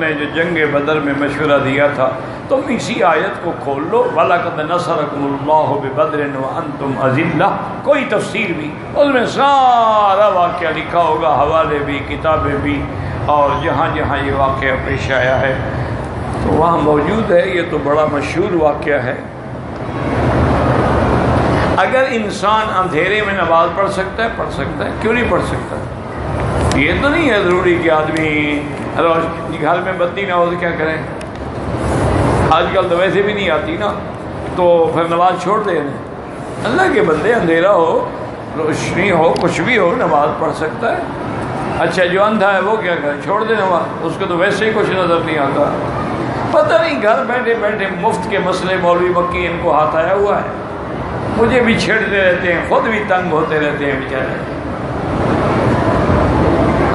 نے جو جنگ بدر میں مشورہ دیا تھا، تم اسی آیت کو کھول لو، وَلَقَدْ نَصَرَكُمُ اللَّهُ بِبَدْرٍ وَأَنْتُمْ أَذِلَّةٌ، کوئی تفسیر بھی اس میں سارا واقعہ لکھا ہوگا، حوالے بھی، کتابیں بھی، اور جہاں جہاں یہ واقعہ پیش آیا ہے تو وہاں موجود ہے۔ یہ تو بڑا مشہور واقعہ ہے۔ اگر انسان اندھیرے میں نماز پڑھ سکتا ہے، پڑھ سکتا ہے، کیوں نہیں پڑھ سکتا؟ یہ تو نہیں ہے ضروری کہ آدمی گھر میں بتی نہ ہو تو کیا کریں، آج کل تو ویسے بھی نہیں آتی نا، تو پھر نماز چھوڑ دیں۔ اللہ کے بندے، اندھیرا ہو، روشنی ہو، کچھ بھی ہو، نماز پڑھ سکتا ہے۔ اچھا جو اندھا ہے وہ کیا کرے؟ چھوڑ دے نماز، اس کو تو ویسے ہی کچھ نظر نہیں آتا۔ پتہ نہیں گھر بیٹھے بیٹھے مفت کے مسئلے مولوی مکی ان کو ہاتھ آیا ہوا ہے، مجھے بھی چھیڑتے رہتے ہیں، خود بھی تنگ ہوتے رہتے ہیں بیچارے۔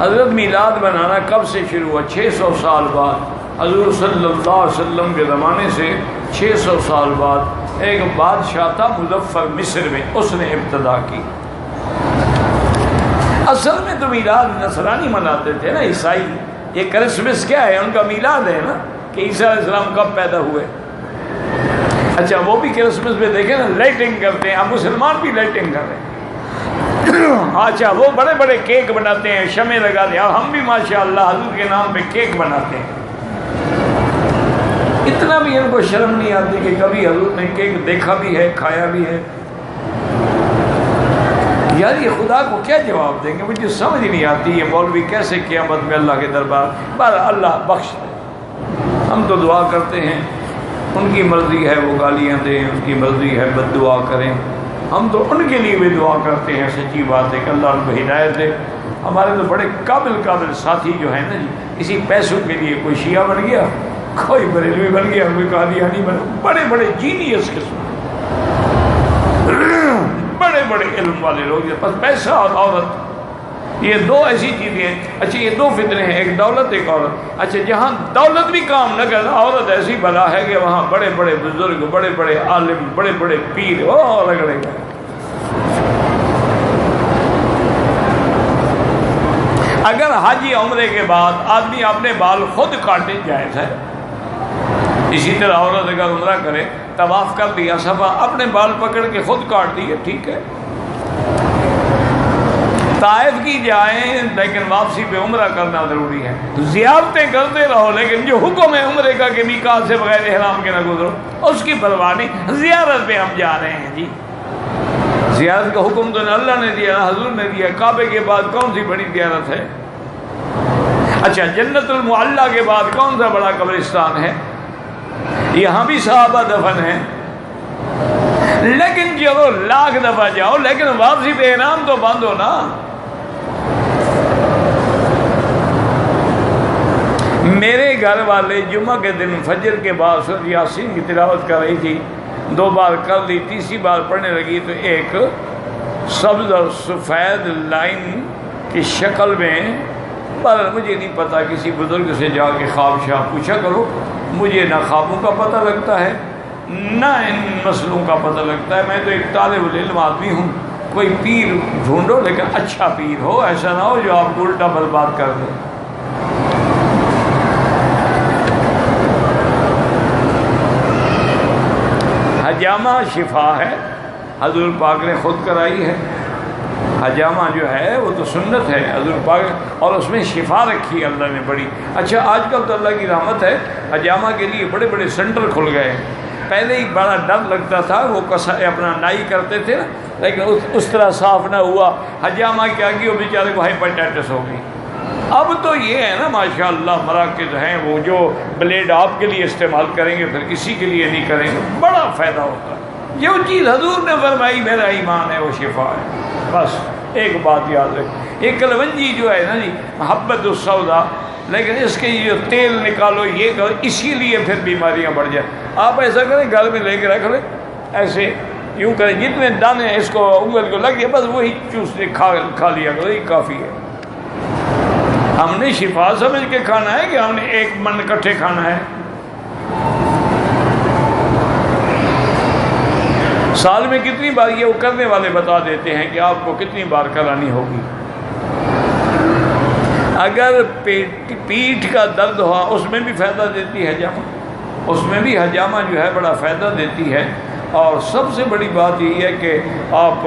حضرت میلاد منانا کب سے شروع ہوا؟ 600 سال بعد، حضور صلی اللہ علیہ وسلم کے زمانے سے 600 سال بعد ایک بادشاہ تھا مظفر مصر میں، اس نے ابتدا کی۔ اصل میں تو میلاد نصرانی مناتے تھے نا، عیسائی۔ یہ کرسمس کیا ہے؟ ان کا میلاد ہے نا، کہ عیسیٰ علیہ السلام کب پیدا ہوئے۔ اچھا وہ بھی کرسمس میں دیکھیں نا لائٹنگ کرتے ہیں، اب مسلمان بھی لائٹنگ کر رہے ہیں۔ اچھا وہ بڑے بڑے کیک بناتے ہیں، شمع لگا دیں، ہم بھی ماشاءاللہ حضور کے نام پہ کیک بناتے ہیں۔ اتنا بھی ان کو شرم نہیں آتی کہ کبھی حضور نے کیک دیکھا بھی ہے، کھایا بھی ہے؟ یار یہ خدا کو کیا جواب دیں گے؟ مجھے سمجھ نہیں آتی یہ مولوی کیسے قیامت میں اللہ کے دربار، پر اللہ بخش دے۔ ہم تو دعا کرتے ہیں، ان کی مرضی ہے وہ گالیاں دیں، ان کی مرضی ہے بد دعا کریں، ہم تو ان کے لیے بھی دعا کرتے ہیں۔ سچی بات ہے کہ اللہ ان کو ہدایت دے۔ ہمارے تو بڑے قابل ساتھی جو ہیں نا جی، اسی پیسوں کے لیے کوئی شیعہ بن گیا، کوئی بریلوی بن گیا، کوئی قادیانی بنا، بڑے بڑے جینیس قسم، بڑے بڑے علم والے لوگ، بس پیسہ اور عورت، یہ دو ایسی چیزیں ہیں۔ اچھا یہ دو فتنے ہیں، ایک دولت ایک عورت۔ اچھا جہاں دولت بھی کام نہ کرے، عورت ایسی بلا ہے کہ وہاں بڑے بڑے بزرگ، بڑے بڑے عالم، بڑے بڑے پیر رگڑے گئے۔ اگر حج یا عمرے کے بعد آدمی اپنے بال خود کاٹے جائز ہے۔ اسی طرح عورت اگر عمرہ کرے، طواف کر دیا صفا، اپنے بال پکڑ کے خود کاٹ دیے، ٹھیک ہے۔ طائف کی جائیں لیکن واپسی پہ عمرہ کرنا ضروری ہے۔ زیارتیں کرتے رہو لیکن جو حکم ہے عمرے کا کہ میقات سے بغیر احرام کے نہ گزرو، اس کی پرواہ نہیں۔ زیارت پہ ہم جا رہے ہیں جی، زیارت کا حکم تو اللہ نے دیا، حضور نے دیا۔ کعبے کے بعد کون سی بڑی زیارت ہے؟ اچھا جنت المعلیٰ کے بعد کون سا بڑا قبرستان ہے؟ یہاں بھی صحابہ دفن ہیں، لیکن چلو لاکھ دفعہ جاؤ، لیکن واپسی پہ احرام تو بند ہو نا۔ میرے گھر والے جمعہ کے دن فجر کے بعد سورۃ یاسین کی تلاوت کر رہی تھی، 2 بار کر لی، تیسری بار پڑھنے لگی تو ایک سبز اور سفید لائن کی شکل میں، پر مجھے نہیں پتا، کسی بزرگ سے جا کے خواب شاہ پوچھا کرو، مجھے نہ خوابوں کا پتہ لگتا ہے نہ ان مسئلوں کا پتہ لگتا ہے۔ میں تو ایک طالب العلم آدمی ہوں، کوئی پیر ڈھونڈو لیکن اچھا پیر ہو، ایسا نہ ہو جو آپ کو الٹا برباد کر دے۔ حجامہ شفا ہے، حضور پاک نے خود کرائی ہے۔ حجامہ جو ہے وہ تو سنت ہے حضور پاک، اور اس میں شفا رکھی ہے اللہ نے بڑی۔ اچھا آج کل تو اللہ کی رحمت ہے، حجامہ کے لیے بڑے بڑے سینٹر کھل گئے ہیں۔ پہلے ہی بڑا ڈر لگتا تھا، وہ اپنا نائی کرتے تھے نا، لیکن اس طرح صاف نہ ہوا، حجامہ کیا کی وہ بیچارے کو ہیپاٹائٹس ہو گئی۔ اب تو یہ ہے نا ماشاءاللہ مراکز ہیں وہ جو بلیڈ آپ کے لیے استعمال کریں گے پھر کسی کے لیے نہیں کریں گے، بڑا فائدہ ہوتا ہے۔ جو چیز حضور نے فرمائی میرا ایمان ہے وہ شفا ہے۔ بس ایک بات یاد رکھ، یہ کلونجی جو ہے نا جی محبت السودا، لیکن اس کے جو تیل نکالو یہ کرو، اسی لیے پھر بیماریاں بڑھ جائیں۔ آپ ایسا کریں گھر میں لے کے رکھ لیں، ایسے یوں کریں، جتنے دانے اس کو انگل کو لگ گئے بس وہی چوس کے کھا لیا کرو، یہ کافی ہے۔ ہم نے شفا سمجھ کے کھانا ہے کہ ہم نے ایک من کٹھے کھانا ہے؟ سال میں کتنی بار یہ وہ کرنے والے بتا دیتے ہیں کہ آپ کو کتنی بار کرانی ہوگی۔ اگر پیٹھ کا درد ہوا اس میں بھی فائدہ دیتی ہے حجامہ، اس میں بھی حجامہ جو ہے بڑا فائدہ دیتی ہے۔ اور سب سے بڑی بات یہ ہے کہ آپ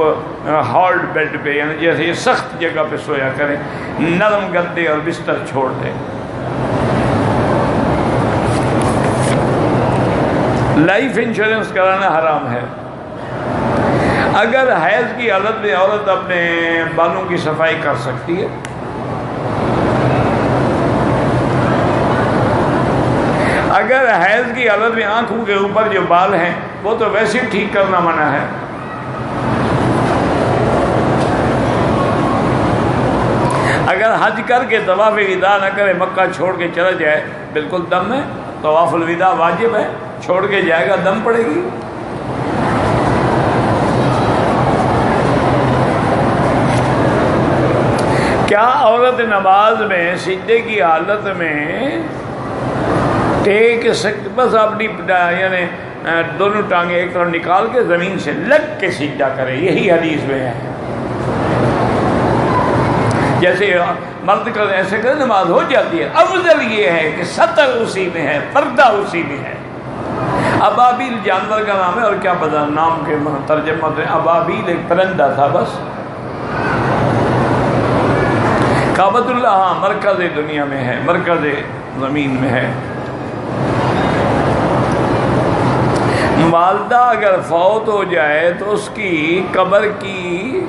ہارڈ بیڈ پہ، یعنی جیسے یہ سخت جگہ پہ سویا کریں، نرم گدے اور بستر چھوڑ دیں۔ لائف انشورنس کرانا حرام ہے۔ اگر حیض کی حالت میں عورت اپنے بالوں کی صفائی کر سکتی ہے، اگر حیض کی حالت میں آنکھوں کے اوپر جو بال ہیں وہ تو ویسے ٹھیک کرنا منع ہے، اگر حج کر کے طواف وداع نہ کرے، مکہ چھوڑ کے چلا جائے، بالکل دم ہے، طواف الوداع واجب ہے، چھوڑ کے جائے گا دم پڑے گی۔ کیا عورت نماز میں سجدے کی حالت میں ٹیک سکتی؟ بس اپنی یعنی دونوں ٹانگیں ایک طرف نکال کے زمین سے لگ کے سجدہ کرے، یہی حدیث میں ہے۔ جیسے مرد کا ایسے کرے نماز ہو جاتی ہے۔ افضل یہ ہے کہ سطر اسی میں ہے، پردہ اسی میں ہے۔ ابابیل جانور کا نام ہے، اور کیا پتا نام کے ترجمہ سے ابابیل ایک پرندہ تھا بس۔ کعبۃ اللہ ہاں مرکز دنیا میں ہے، مرکز زمین میں ہے۔ والدہ اگر فوت ہو جائے تو اس کی قبر کی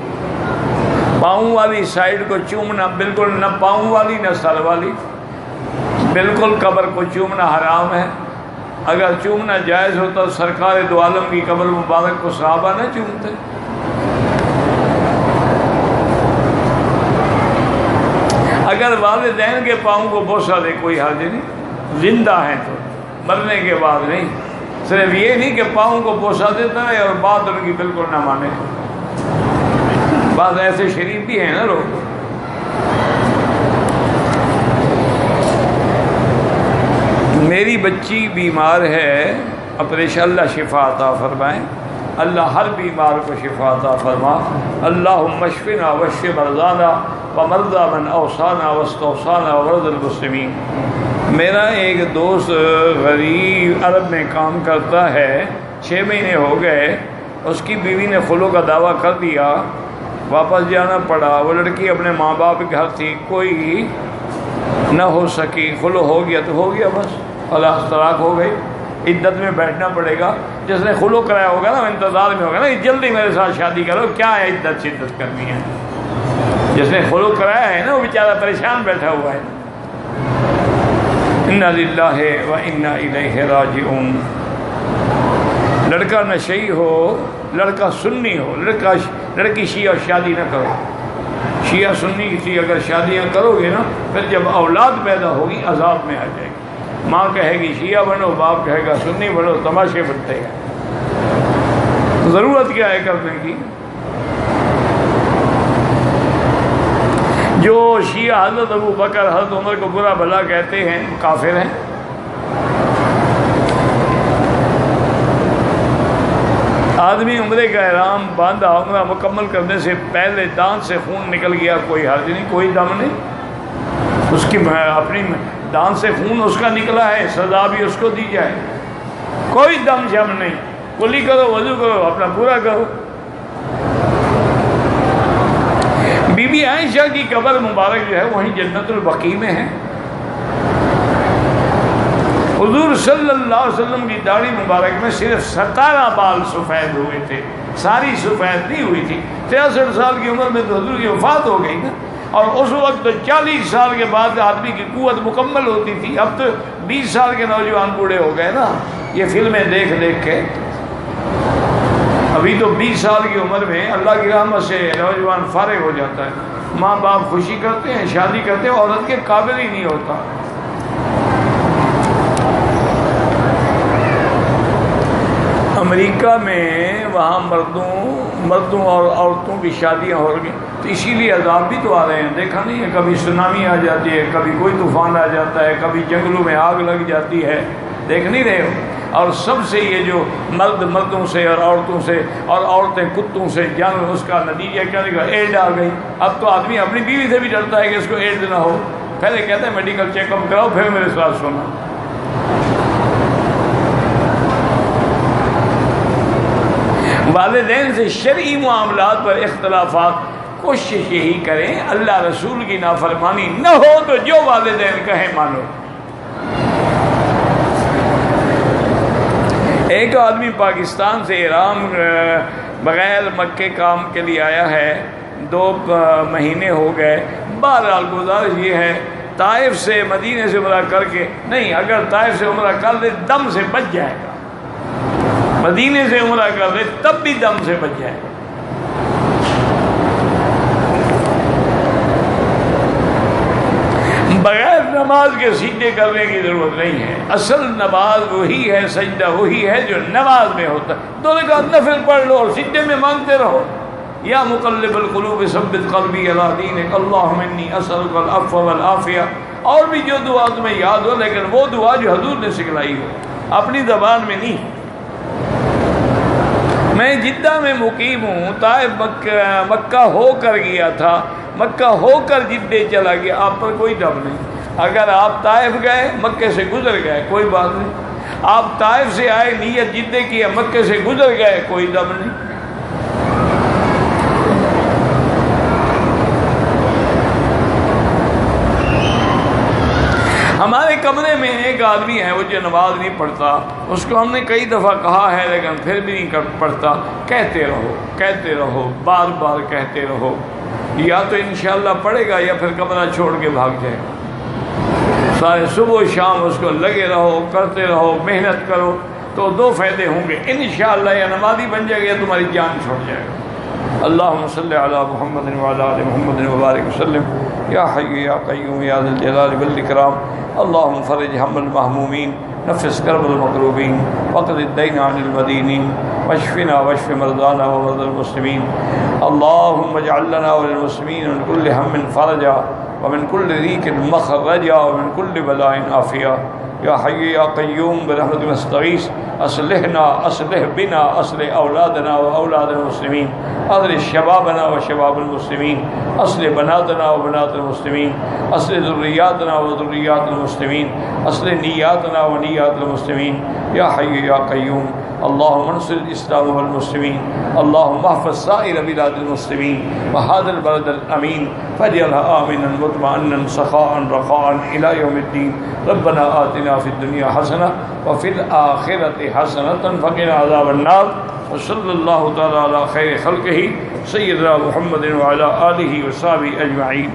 پاؤں والی سائڈ کو چومنا، بالکل نہ پاؤں والی نہ سر والی، بالکل قبر کو چومنا حرام ہے۔ اگر چومنا جائز ہوتا تو سرکار دو عالم کی قبر مبارک کو صحابہ نہ چومتے۔ اگر والدین کے پاؤں کو بوسہ دے کوئی حرج نہیں، زندہ ہیں تو، مرنے کے بعد نہیں۔ صرف یہ نہیں کہ پاؤں کو بوسہ دیتا ہے اور بات ان کی بالکل نہ مانے۔ بعض ایسے شریف بھی ہیں نا لوگ۔ میری بچی بیمار ہے، آپریشن، اللہ شفا عطا فرمائیں، اللہ ہر بیمار کو شفا عطا فرما۔ اللہم اشفنا واشف مرضانا ومرضى من اوصانا واستوصانا ومرضى المسلمین۔ میرا ایک دوست غریب عرب میں کام کرتا ہے، 6 مہینے ہو گئے، اس کی بیوی نے خلو کا دعویٰ کر دیا، واپس جانا پڑا۔ وہ لڑکی اپنے ماں باپ کے گھر تھی، کوئی نہ ہو سکی، خلو ہو گیا تو ہو گیا بس، خلاص طلاق ہو گئی۔ عدت میں بیٹھنا پڑے گا۔ جس نے خلو کرایا ہوگا نا، انتظار میں ہوگا نا کہ جلدی میرے ساتھ شادی کرو، کیا ہے عدت شدت کرنی ہے۔ جس نے خلو کرایا ہے نا وہ بیچارہ پریشان بیٹھا ہوا ہے۔ انا للہ و انا الیہ راجعون۔ لڑکا نشئی ہو، لڑکا سنی ہو، لڑکی شیعہ شادی نہ کرو۔ شیعہ سنی کی اگر شادیاں کرو گے نا، پھر جب اولاد پیدا ہوگی عذاب میں آ جائے گی۔ ماں کہے گی شیعہ بنو، باپ کہے گا سنی بنو، تماشے بنتے ہیں۔ ضرورت کیا ہے کرنے کی؟ جو شیعہ حضرت ابو بکر حضرت عمر کو برا بھلا کہتے ہیں، کافر ہیں۔ آدمی عمرے کا احرام باندھا، عمرہ مکمل کرنے سے پہلے دانت سے خون نکل گیا، کوئی حرج نہیں، کوئی دم نہیں، اس کی اپنی دانت سے خون اس کا نکلا ہے، سزا بھی اس کو دی جائے، کوئی دم شم نہیں۔ کلی کرو، وضو کرو، اپنا پورا کرو۔ بی بی عائشہ کی قبر مبارک جو ہے وہیں جنت البقیع میں ہے۔ حضور صلی اللہ علیہ وسلم کی داڑھی مبارک میں صرف 17 بال سفید ہوئے تھے، ساری سفید نہیں ہوئی تھی۔ 63 سال کی عمر میں تو حضور کی وفات ہو گئی نا، اور اس وقت تو 40 سال کے بعد آدمی کی قوت مکمل ہوتی تھی۔ اب تو 20 سال کے نوجوان بوڑھے ہو گئے نا، یہ فلمیں دیکھ دیکھ کے۔ ابھی تو 20 سال کی عمر میں اللہ کی رحمت سے نوجوان فارغ ہو جاتا ہے، ماں باپ خوشی کرتے ہیں، شادی کرتے ہیں، عورت کے قابل ہی نہیں ہوتا۔ امریکہ میں وہاں مردوں اور عورتوں کی شادیاں ہو رہی ہیں، تو اسی لیے عذاب بھی تو آ رہے ہیں۔ دیکھا نہیں ہے، کبھی سونامی آ جاتی ہے، کبھی کوئی طوفان آ جاتا ہے، کبھی جنگلوں میں آگ لگ جاتی ہے، دیکھ نہیں رہے ہو؟ اور سب سے یہ جو مرد مردوں سے اور عورتوں سے اور عورتیں کتوں سے جنگ، اس کا نتیجہ کیا نکلا؟ ایڈ آ گئی۔ اب تو آدمی اپنی بیوی سے بھی ڈرتا ہے کہ اس کو ایڈ نہ ہو۔ پہلے کہتے ہیں میڈیکل چیک اپ کراؤ پھر میرے ساتھ سونا. والدین سے شرعی معاملات پر اختلافات، کوشش یہی کریں اللہ رسول کی نافرمانی نہ ہو تو جو والدین کہیں مانو. ایک آدمی پاکستان سے ایران بغیر مکے کام کے لیے آیا ہے، 2 مہینے ہو گئے. بہرحال گزارش یہ ہے طائف سے مدینے سے عمرہ کر کے نہیں، اگر طائف سے عمرہ کر لے دم سے بچ جائے گا، مدینے سے عمرہ کر لے تب بھی دم سے بچ جائے گا. بغیر نماز کے سجدے کرنے کی ضرورت نہیں ہے. اصل نماز وہی ہے، سجدہ وہی ہے جو نماز میں ہوتا ہے. 2 رکعت نفل پڑھ لو اور سجدے میں مانگتے رہو یا مقلب القلوب ثبت قلبی علی دینک اللہم انی اسألک العفو والعافیہ، اور بھی جو دعا تمہیں یاد ہو، لیکن وہ دعا جو حضور نے سکھلائی ہو، اپنی زبان میں نہیں. میں جدہ میں مقیم ہوں، طائف مکہ ہو کر گیا تھا، مکہ ہو کر جدے چلا گیا، آپ پر کوئی دم نہیں. اگر آپ طائف گئے مکے سے گزر گئے کوئی بات نہیں. آپ طائف سے آئے نیت جدے کی، مکے سے گزر گئے کوئی دم نہیں. ہمارے کمرے میں ایک آدمی ہے وہ جو نماز نہیں پڑھتا، اس کو ہم نے کئی دفعہ کہا ہے لیکن پھر بھی نہیں پڑھتا. کہتے رہو بار بار کہتے رہو، یا تو انشاءاللہ پڑھے گا یا پھر کمرہ چھوڑ کے بھاگ جائے گا. سارے صبح و شام اس کو لگے رہو، کرتے رہو، محنت کرو تو 2 فائدے ہوں گے انشاءاللہ. یا نمازی بن جائے گا یا تمہاری جان چھوڑ جائے گا. اللہم صلی علی محمد وعلی آل محمد وبارک وسلم یا حی یا قیوم یا ذی الجلال والاکرام. اللہم فرج ہم المہمومین، نفس کرب المکروبین، وقض الدین عن المدینین، واشفنا واشف مرضانا ومرضى المسلمین. اللہم اجعل لنا وللمسلمین من کل ہم فرجا ومن کل ضیق مخرجا ومن کل بلاء عافیہ. یا حی یا قیوم برحمتک نستغیث اصلحنا اصلح بنا اصلح اولادنا واولاد المسلمین، اصلح شبابنا وشباب المسلمین، اصلح بناتنا وبنات المسلمین، اصلح ذریاتنا وذریات المسلمین، اصلح نیاتنا ونیات المسلمین. یا حی یا قیوم اللہم انصر الاسلام والمسلمین، اللہم احفظ سائر بلاد المسلمین وهذا البلد الامین فاجعلها آمنا مطمئنا سخاء رخاء الى یوم الدین. ربنا آتنا فی الدنیا حسنہ وفی الآخرۃ حسنۃ وقنا عذاب النار. وصلی اللہ تعالی علی خیر خلقہ سیدنا محمد وعلی آلہ وصحبہ اجمعین.